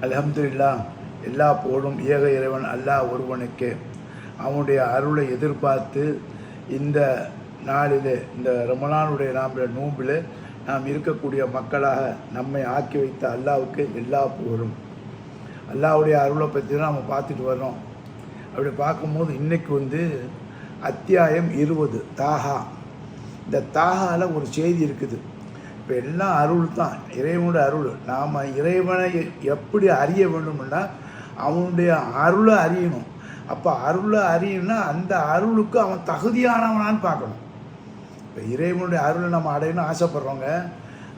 அல்ஹம்துலில்லாஹ். எல்லா புகழும் ஏக இறைவன் அல்லாஹ் ஒருவனுக்கு. அவனுடைய அருளை எதிர்பார்த்து இந்த நாளில், இந்த ரமலானுடைய நோம்பில் நாம் இருக்கக்கூடிய மக்களாக நம்மை ஆக்கி வைத்த அல்லாஹ்வுக்கு எல்லா புகழும். அல்லாஹ்வுடைய அருளை பற்றி தான் நம்ம பார்த்துட்டு வர்றோம். அப்படி பார்க்கும்போது இன்றைக்கு அத்தியாயம் 20 தாஹா. இந்த தாஹாவில் ஒரு செய்தி இருக்குது. இப்போ எல்லாம் அருள் தான், இறைவனுடைய அருள். நாம் இறைவனை எப்படி அறிய வேண்டும்னா அவனுடைய அருளை அறியணும். அப்போ அருளை அறியணும்னா அந்த அருளுக்கு அவன் தகுதியானவனான்னு பார்க்கணும். இப்போ இறைவனுடைய அருளை நம்ம அடையணும்னு ஆசைப்படுறவங்க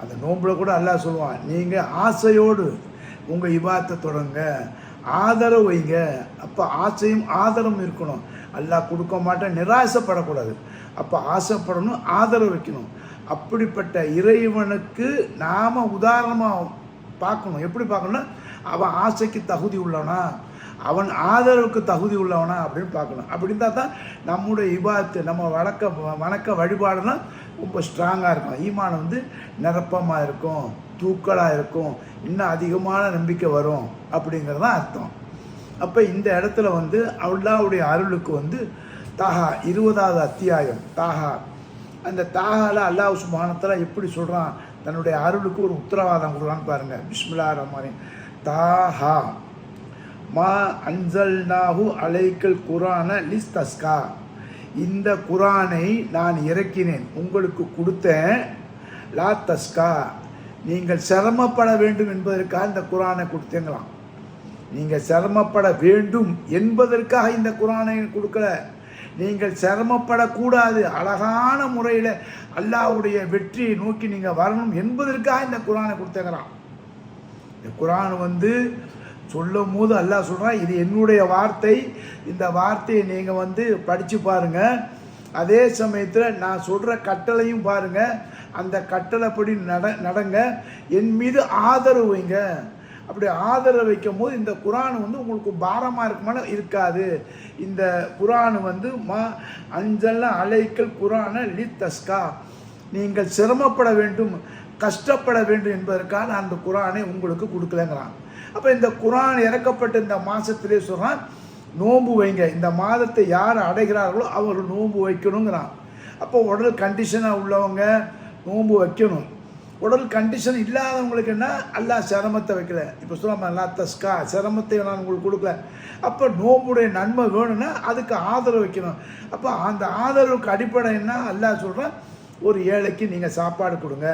அந்த நோம்பில் கூட அல்லாஹ் சொல்லுவான், நீங்கள் ஆசையோடு உங்கள் இபாத்தை தொடங்க, ஆதரவு வைங்க. அப்போ ஆசையும் ஆதரவும் இருக்கணும். அல்லாஹ் கொடுக்க மாட்டேன், நிராசைப்படக்கூடாது. அப்போ ஆசைப்படணும், ஆதரவு வைக்கணும். அப்படிப்பட்ட இறைவனுக்கு நாம் உதாரணமாக பார்க்கணும். எப்படி பார்க்கணும்னா அவன் ஆசைக்கு தகுதி உள்ளவனா, அவன் ஆதரவுக்கு தகுதி உள்ளவனா அப்படின்னு பார்க்கணும். அப்படி இருந்தால் தான் நம்முடைய இபாத்து, நம்ம வணக்க வழிபாடுலாம் ரொம்ப ஸ்ட்ராங்காக இருக்கும். ஈமான் நிரப்பமாக இருக்கும், தூக்கலாக இருக்கும், இன்னும் அதிகமான நம்பிக்கை வரும் அப்படிங்கிறது தான் அர்த்தம். அப்போ இந்த இடத்துல அல்லாஹ்வுடைய அருளுக்கு தாஹா 20வது அத்தியாயம் தாஹா. அந்த தாஹாவில் அல்லாஹ் சுப்ஹானஹு வ தஆலா எப்படி சொல்கிறான், தன்னுடைய அருளுக்கு ஒரு உத்தரவாதம் கொடுக்குறான்னு பாருங்கள். பிஸ்மில்லாஹிர் ரஹ்மானிர் ரஹீம். தாஹா மா அன்சல்நாஹு அலைக்கல் குரான லிஸ்தஸ்கா. இந்த குரானை நான் இறக்கினேன், உங்களுக்கு கொடுத்தேன். லா தஸ்கா, நீங்கள் சிரமப்பட வேண்டும் என்பதற்காக இந்த குரானை கொடுத்தேங்களாம். நீங்கள் சிரமப்பட வேண்டும் என்பதற்காக இந்த குரானை கொடுக்கல. நீங்கள் சிரமப்படக்கூடாது, அழகான முறையில் அல்லாஹ்வுடைய வெற்றியை நோக்கி நீங்கள் வரணும் என்பதற்காக இந்த குரானை கொடுத்தேங்கிறான். இந்த குரான் சொல்லும் போது அல்லாஹ் சொல்கிறான், இது என்னுடைய வார்த்தை, இந்த வார்த்தையை நீங்கள் படித்து பாருங்கள். அதே சமயத்தில் நான் சொல்கிற கட்டளையும் பாருங்கள், அந்த கட்டளைப்படி நடங்க, என் மீது ஆதரவு வைங்க. அப்படி ஆதரவு வைக்கும் போது இந்த குரான் உங்களுக்கு பாரமாக இருக்குமான இருக்காது. இந்த குரான் மா அஞ்சல்ல அலைக்கல் குரான லி தஸ்கா, நீங்கள் சிரமப்பட வேண்டும், கஷ்டப்பட வேண்டும் என்பதற்காக நான் அந்த குரானை உங்களுக்கு கொடுக்கலங்கிறான். அப்போ இந்த குரான் இறக்கப்பட்ட இந்த மாதத்திலே சொல்கிறான், நோன்பு வைங்க. இந்த மாதத்தை யார் அடைகிறார்களோ அவர்கள் நோன்பு வைக்கணுங்கிறான். அப்போ உடல் கண்டிஷனாக உள்ளவங்க நோன்பு வைக்கணும். உடல் கண்டிஷன் இல்லாதவங்களுக்கு என்ன, அல்லாஹ் சிரமத்தை வைக்கல. இப்போ சொல்லாமல் அல்லா தஸ்கா, சிரமத்தை நான் உங்களுக்கு கொடுக்கல. அப்போ நோம்புடைய நன்மை வேணும்னா அதுக்கு ஆதரவு வைக்கணும். அப்போ அந்த ஆதரவுக்கு அடிப்படை என்ன, அல்லாஹ் சொல்கிறான், ஒரு ஏழைக்கு நீங்கள் சாப்பாடு கொடுங்க.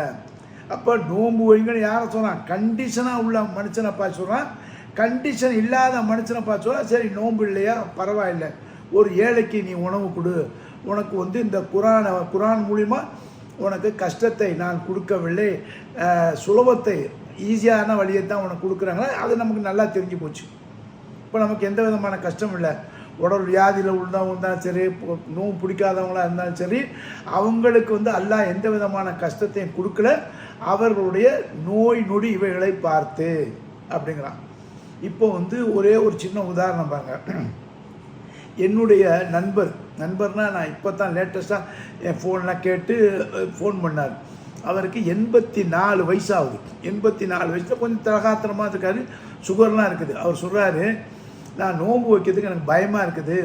அப்போ நோம்பு வைங்கன்னு யாரை சொல்கிறான், கண்டிஷனாக உள்ள மனுஷனை பார்த்து சொல்கிறான். கண்டிஷன் இல்லாத மனுஷனை பார்த்து சொல்கிறான், சரி நோம்பு இல்லையா பரவாயில்லை, ஒரு ஏழைக்கு நீ உணவு கொடு, உனக்கு இந்த குரான் மூலிமா உனக்கு கஷ்டத்தை நான் கொடுக்கவில்லை, சுலபத்தை ஈஸியான வழியை தான் உனக்கு கொடுக்குறாங்களே, அது நமக்கு நல்லா தெரிஞ்சு போச்சு. இப்போ நமக்கு எந்த விதமான கஷ்டம் இல்லை. உடல் வியாதியில் உள்ளவங்க இருந்தாலும் சரி, நோவு பிடிக்காதவங்களாக இருந்தாலும் சரி, அவங்களுக்கு அல்லாஹ் எந்த விதமான கஷ்டத்தையும் கொடுக்கல, அவர்களுடைய நோய் நொடி இவைகளை பார்த்து அப்படிங்கிறான். இப்போ ஒரே ஒரு சின்ன உதாரணம் பாருங்க. என்னுடைய நண்பர்னால் நான் இப்போ தான் லேட்டஸ்ட்டாக என் ஃபோன்லாம் கேட்டு ஃபோன் பண்ணார். அவருக்கு 84 வயசாகுது. 84 வயசில் கொஞ்சம் திரகாத்திரமாக இருக்காரு, சுகர்லாம் இருக்குது. அவர் சொல்கிறாரு, நான் நோன்பு வைக்கிறதுக்கு எனக்கு பயமாக இருக்குது,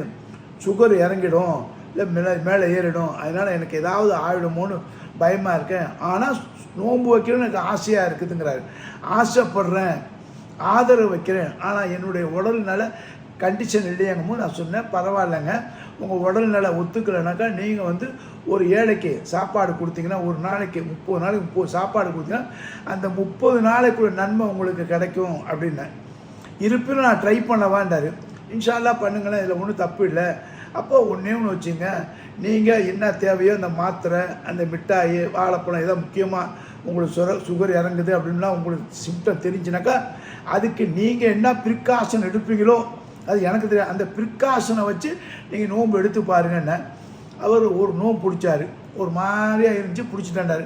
சுகர் இறங்கிடும், இல்லை மேலே ஏறிடும், அதனால் எனக்கு ஏதாவது ஆகிடுமோன்னு பயமாக இருக்கேன். ஆனால் நோன்பு வைக்கணும்னு எனக்கு ஆசையாக இருக்குதுங்கிறாரு. ஆசைப்படுறேன், ஆதரவு வைக்கிறேன், ஆனால் என்னுடைய உடல்நல கண்டிஷன் இல்லையாங்கும்போது நான் சொன்னேன், பரவாயில்லைங்க, உங்கள் உடல்நல ஒத்துக்கலைனாக்கா நீங்கள் ஒரு ஏழைக்கு சாப்பாடு கொடுத்தீங்கன்னா, ஒரு நாளைக்கு 30 நாளைக்கு 30 சாப்பாடு கொடுத்தீங்கன்னா அந்த 30 நாளைக்குள்ள நன்மை உங்களுக்கு கிடைக்கும் அப்படின்னேன். இருப்பினும் நான் ட்ரை பண்ண வேண்டாரு. இன்ஷா அல்லாஹ் பண்ணுங்களேன், இதில் ஒன்றும் தப்பு இல்லை. அப்போ ஒன்றே ஒன்று வச்சுங்க, நீங்கள் என்ன தேவையோ அந்த மாத்திரை, அந்த மிட்டாய், வாழைப்பழம், இதான் முக்கியமாக உங்களுக்கு சுகர் இறங்குது அப்படின்லாம் உங்களுக்கு சிம்டம் தெரிஞ்சுனாக்கா அதுக்கு நீங்கள் என்ன ப்ரிகாஷன் எடுப்பீங்களோ அது எனக்கு தெரியாது, அந்த ப்ரிகாஷனை வச்சு நீங்கள் நோன்பு எடுத்து பாருங்கன்னு. அவர் ஒரு நோன்பு பிடிச்சாரு, ஒரு மாதிரியாக இருந்துச்சு, பிடிச்சிட்டாண்டாரு.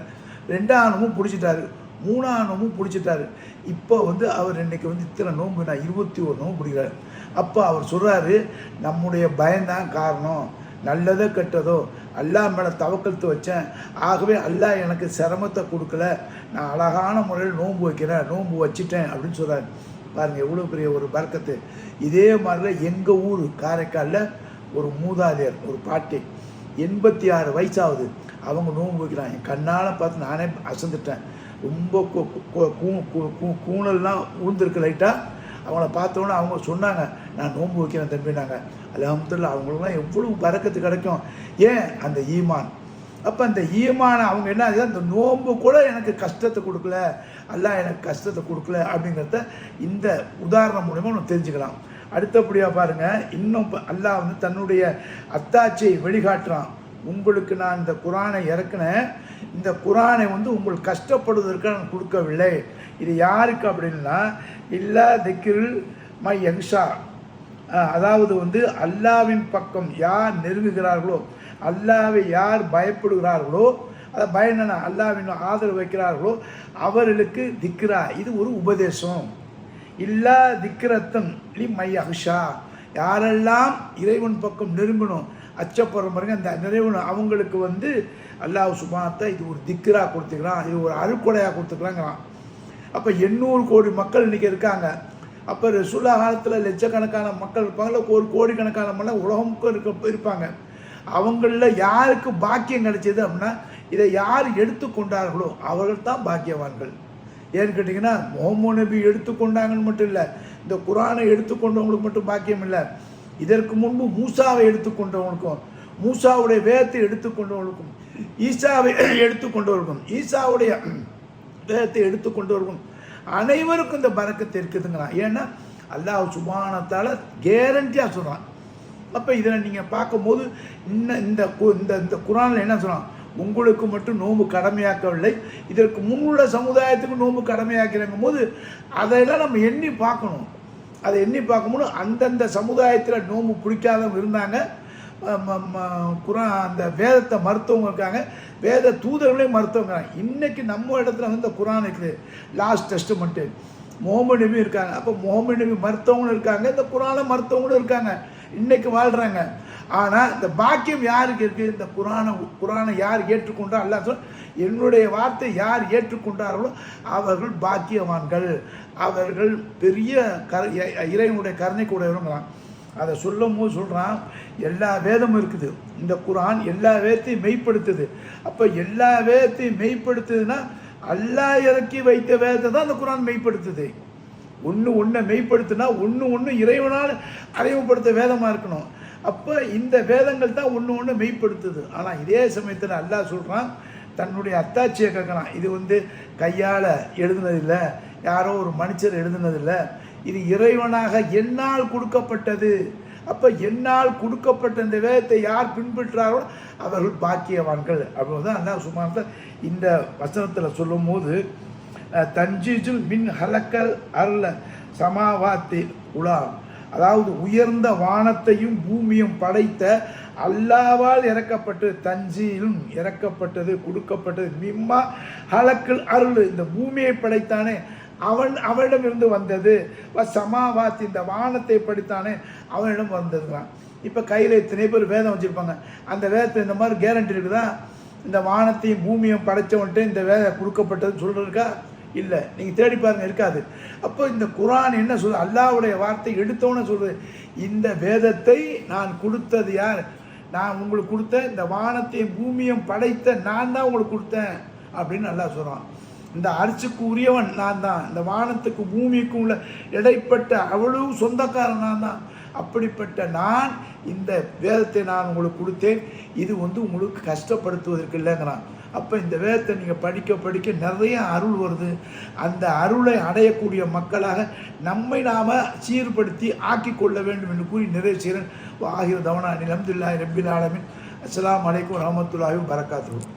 2ஆம் நோம்பும் பிடிச்சிட்டாரு, 3ஆம் நோம்பும் பிடிச்சிட்டாரு. இப்போ அவர் இன்றைக்கி இத்தனை நோன்பு, நான் 21 நோம்பு பிடிக்கிறாரு. அப்போ அவர் சொல்கிறாரு, நம்முடைய பயம்தான் காரணம், நல்லதோ கெட்டதோ அல்லாஹ் மேலே தவக்கல்த்து வச்சேன், ஆகவே அல்லாஹ் எனக்கு சிரமத்தை கொடுக்கல, நான் அழகான முறையில் நோன்பு வைக்கிறேன், நோன்பு வச்சிட்டேன் அப்படின்னு சொல்கிறார். பாருங்கள் எவ்வளோ பெரிய ஒரு பர்க்கத்து. இதே மாதிரிலாம் எங்கள் ஊர் காரைக்காலில் ஒரு மூதாதையர், ஒரு பாட்டி, 86 வயசாகுது, அவங்க நோன்பு வைக்கிறாங்க. என் கண்ணால் பார்த்து நானே அசந்துட்டேன். ரொம்ப கூணல்லாம் ஊழ்ந்துருக்கு லைட்டாக. அவங்கள பார்த்தோன்னே அவங்க சொன்னாங்க, நான் நோன்பு வைக்கிறேன் தம்பினாங்க. அல்ஹம்துலில்லாஹ், அவங்களுக்குலாம் எவ்வளோ பரக்கத்து கிடைக்கும். ஏன்? அந்த ஈமான். அப்போ அந்த ஈமான அவங்க என்ன, அந்த நோன்பு கூட எனக்கு கஷ்டத்தை கொடுக்கல, அல்லாஹ் எனக்கு கஷ்டத்தை கொடுக்கல அப்படிங்கிறத இந்த உதாரணம் மூலமாக நம்ம தெரிஞ்சுக்கலாம். அடுத்தபடியாக பாருங்கள், இன்னும் அல்லாஹ் வந்து தன்னுடைய அத்தாட்சியை வெளிக்காட்டுறான். உங்களுக்கு நான் இந்த குரானை இறக்குனேன், இந்த குரானை வந்து உங்களுக்கு கஷ்டப்படுவதற்கு நான் கொடுக்கவில்லை. இது யாருக்கு அப்படின்னா, இல்லா திக்ரில் மை யங்ஷா, அதாவது வந்து அல்லாவின் பக்கம் யார் நெருங்குகிறார்களோ, அல்லாவை யார் பயப்படுகிறார்களோ, அதை பயனா அல்லாவின் ஆதரவு வைக்கிறார்களோ அவர்களுக்கு திக்ரா, இது ஒரு உபதேசம். இல்லா திக்ரத்தன் லி மை அஹ்ஷா, யாரெல்லாம் இறைவன் பக்கம் நெருங்கணும், அச்சப்படுற பாருங்க, அந்த நிறைவன் அவங்களுக்கு வந்து அல்லாஹ் சுப்ஹானஹு இது ஒரு திக்ரா கொடுத்துக்கிறான், இது ஒரு அருட்கொடையாக கொடுத்துக்கிறாங்கிறான். அப்போ 800 கோடி மக்கள் இன்றைக்கி இருக்காங்க. அப்போ ரசூலுல்லாஹ் காலத்தில் லட்சக்கணக்கான மக்கள் இருப்பாங்கள, ஒரு கோடிக்கணக்கான மக்கள் உலகமுக்கும் இருப்பாங்க. அவங்களில் யாருக்கு பாக்கியம் கிடைச்சது அப்படின்னா, இதை யார் எடுத்துக்கொண்டார்களோ அவர்கள் தான் பாக்கியவான்கள். ஏன்னு கேட்டிங்கன்னா, முஹம்மது நபி எடுத்துக்கொண்டாங்கன்னு மட்டும் இல்லை, இந்த குரானை எடுத்துக்கொண்டவங்களுக்கு மட்டும் பாக்கியம் இல்லை, இதற்கு முன்பு மூசாவை எடுத்துக்கொண்டவங்களுக்கும், மூசாவுடைய வேதத்தை எடுத்துக்கொண்டவர்களுக்கும், ஈசாவை எடுத்துக்கொண்டவர்களுக்கும், ஈசாவுடைய வேதத்தை எடுத்துக்கொண்டவர்களுக்கும் அனைவருக்கும் இந்த பரக்கத்து இருக்குதுங்கிறான். ஏன்னா அல்லாஹ் சுப்ஹானஹு தஆலா கேரண்டியாக சொல்கிறான். அப்போ இதில் நீங்கள் பார்க்கும்போது இந்த குரானில் என்ன சொல்கிறான், உங்களுக்கு மட்டும் நோன்பு கடமையாக்கவில்லை, இதற்கு முன்னுள்ள சமுதாயத்துக்கு நோன்பு கடமையாக்கிறங்கும் போது அதையெல்லாம் நம்ம எண்ணி பார்க்கணும். அதை எண்ணி பார்க்கும்போது அந்தந்த சமுதாயத்தில் நோன்பு பிடிக்காதவங்க இருந்தாங்க, அந்த வேதத்தை மறுத்தவங்க இருக்காங்க, வேத தூதர்களே மறுத்தவங்க. இன்றைக்கி நம்ம இடத்துல வந்து இந்த குரான் இருக்குது, லாஸ்ட் டெஸ்டமெண்ட்டு, முஹம்மது நபி இருக்காங்க. அப்போ முஹம்மது நபி மறுத்தவங்களும் இருக்காங்க, இந்த குரானை மறுத்தவங்களும் இருக்காங்க, இன்றைக்கி வாழ்கிறாங்க. ஆனால் இந்த பாக்கியம் யாருக்கு இருக்குது? இந்த குரானை யார் ஏற்றுக்கொண்டா, அல்லாஹ் சொல், என்னுடைய வார்த்தை யார் ஏற்றுக்கொண்டார்களோ அவர்கள் பாக்கியவான்கள், அவர்கள் பெரிய இறைவனுடைய கருணை கூடவருங்கிறான். அதை சொல்லும் போது சொல்கிறான், எல்லா வேதமும் இருக்குது, இந்த குரான் எல்லா வேதத்தையும் மெய்ப்படுத்துது. அப்போ எல்லா வேதத்தையும் மெய்ப்படுத்துதுன்னா அல்லாஹ் இறக்கி வைத்த வேதத்தை தான் அந்த குரான் மெய்ப்படுத்துது. ஒன்றை மெய்ப்படுத்துனா ஒன்று இறைவனால் அறிமுகப்படுத்த வேதமாக இருக்கணும். அப்போ இந்த வேதங்கள் தான் ஒன்று மெய்ப்படுத்துது. ஆனால் இதே சமயத்தில் அல்லாஹ் சொல்கிறான், தன்னுடைய அத்தாட்சியை கேட்குறான், இது வந்து கையால் எழுதுனதில்லை, யாரோ ஒரு மனுஷர் எழுதுனதில்லை, இது இறைவனாக என்னால் கொடுக்கப்பட்டது. அப்போ என்னால் கொடுக்கப்பட்ட இந்த வேதத்தை யார் பின்பற்றார்களோ அவர்கள் பாக்கியவான்கள் அப்படின்னு தான் அல்லாஹ் சுப்ஹானஹு இந்த வசனத்தில் சொல்லும் போது, தன்ஜீஜுல் மின் ஹலக்கல் அர்ல சமாவாத்தி உலா, அதாவது உயர்ந்த வானத்தையும் பூமியும் படைத்த அல்லாவால் இறக்கப்பட்டு, தஞ்சீலும் இறக்கப்பட்டது, கொடுக்கப்பட்டது, மிம்மா ஹலக்கல் அருள், இந்த பூமியை படைத்தானே அவனிடமிருந்து வந்தது, சமாவாத்தி இந்த வானத்தை படித்தானே அவனிடம் வந்ததுதான். இப்போ கையில் இத்தனை பேர் வேதம் வச்சுருப்பாங்க, அந்த வேதத்தை இந்த மாதிரி கேரண்டி இருக்குதா? இந்த வானத்தையும் பூமியும் படைத்தவன்ட்டு இந்த வேதம் கொடுக்கப்பட்டதுன்னு சொல்கிறதுக்கா? இல்லை, நீங்கள் தேடி பாருங்கள், இருக்காது. அப்போ இந்த குரான் என்ன சொல்லுது, அல்லாஹ்வுடைய வார்த்தை எடுத்தோன்னு சொல்லுது, இந்த வேதத்தை நான் கொடுத்தது யார்? நான் உங்களுக்கு கொடுத்தேன், இந்த வானத்தையும் பூமியும் படைத்த நான் தான் உங்களுக்கு கொடுத்தேன் அப்படின்னு அல்லாஹ் சொல்கிறான். இந்த அரிசிக்கு உரியவன் நான் தான், இந்த வானத்துக்கு பூமிக்கும் உள்ள இடைப்பட்ட அவ்வளவு சொந்தக்காரன் நான் தான். அப்படிப்பட்ட நான் இந்த வேதத்தை நான் உங்களுக்கு கொடுத்தேன், இது வந்து உங்களுக்கு கஷ்டப்படுத்துவதற்கு இல்லைங்கிறான். அப்போ இந்த வேதத்தை நீங்கள் படிக்க படிக்க நிறைய அருள் வருது. அந்த அருளை அடையக்கூடிய மக்களாக நம்மை நாம் சீர்படுத்தி ஆக்கி கொள்ள வேண்டும் என்று கூறி நிறைவு செய்கிறேன். ஆகிய தவணா அல்ஹம்துலில்லாஹி ரப்பில் ஆலமீன். அஸ்ஸலாமு அலைக்கும் வரஹ்மத்துல்லாஹி வபரகாத்துஹு.